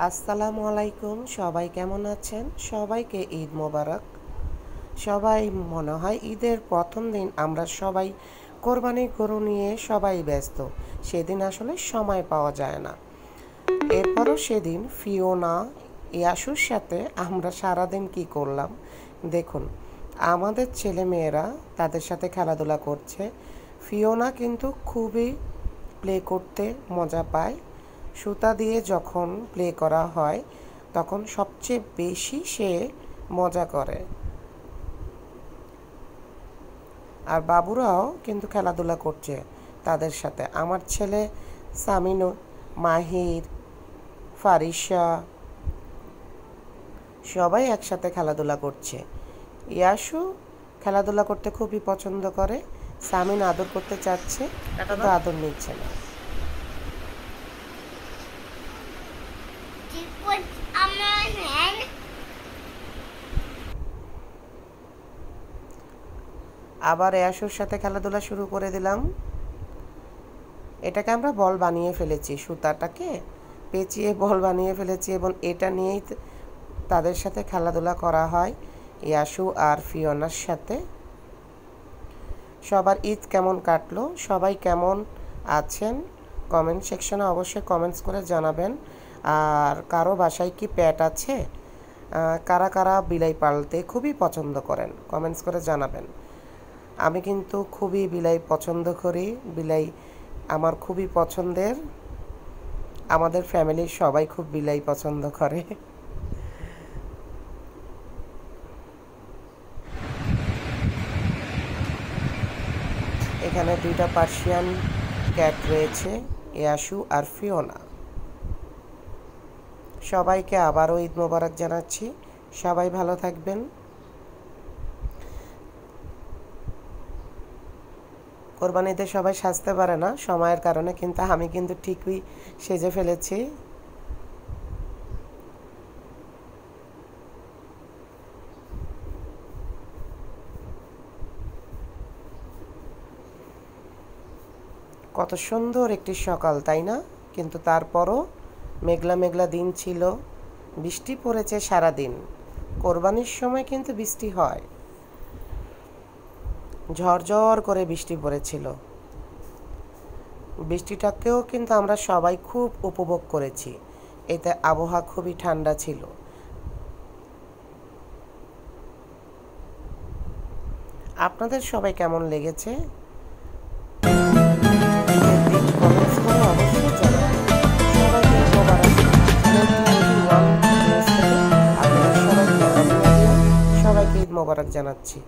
আসসালামু আলাইকুম। সবাই কেমন আছেন? সবাইকে ঈদ মোবারক। সবাই মনে হয় ঈদের প্রথম দিন আমরা সবাই কোরবানির গরু নিয়ে সবাই ব্যস্ত। সেদিন আসলে সময় পাওয়া যায় না। এরপরও সেদিন ফিওনা, ইয়াসুর সাথে আমরা সারাদিন কি করলাম দেখুন। আমাদের ছেলে মেয়েরা তাদের সাথে খেলাধুলা করছে। ফিওনা কিন্তু খুবই প্লে করতে মজা পায়। সুতা দিয়ে যখন প্লে করা হয় তখন সবচেয়ে বেশি সে মজা করে। আর বাবুরাও কিন্তু খেলাধুলা করছে তাদের সাথে। আমার ছেলে সামিনু, মাহির, ফারিসা সবাই একসাথে খেলাধুলা করছে। ইয়াসু খেলাধুলা করতে খুবই পছন্দ করে। সামিন আদর করতে চাচ্ছে কিন্তু আদর নিচ্ছে না। আবার ইয়াসুর সাথে খেলাধুলা শুরু করে দিলাম। এটাকে আমরা বল বানিয়ে ফেলেছি, সুতাটাকে পেঁচিয়ে বল বানিয়ে ফেলেছি এবং এটা নিয়েই তাদের সাথে খেলাধুলা করা হয় ইয়াসু আর ফিওনার সাথে। সবার ঈদ কেমন কাটলো, সবাই কেমন আছেন কমেন্ট সেকশনে অবশ্যই কমেন্টস করে জানাবেন। আর কারো বাসায় কি পেট আছে, কারা কারা বিলাই পালতে খুবই পছন্দ করেন কমেন্টস করে জানাবেন। আমি কিন্তু খুবই বিলাই পছন্দ করি, বিলাই আমার খুবই পছন্দের। আমাদের ফ্যামিলির সবাই খুব বিলাই পছন্দ করে। এখানে দুইটা পার্সিয়ান ক্যাট রয়েছে, ইয়াসু আর ফিওনা। সবাইকে আবারও ঈদ মোবারক জানাচ্ছি। সবাই ভালো থাকবেন। কোরবানিতে সবাই সাজতে পারে না সময়ের কারণে, কিন্তু আমি কিন্তু ঠিকই সেজে ফেলেছি। কত সুন্দর একটি সকাল, তাই না? কিন্তু তারপরও মেঘলা মেঘলা দিন ছিল, বৃষ্টি পড়েছে সারাদিন। কোরবানির সময় কিন্তু বৃষ্টি হয়, ঝরঝর করে বৃষ্টি পড়েছিল। বৃষ্টিটাকেও কিন্তু আমরা সবাই খুব উপভোগ করেছি। এতে আবহাওয়া খুবই ঠান্ডা ছিল। আপনাদের সবাই কেমন লেগেছে সবাইকে ঈদ মোবারক জানাচ্ছি।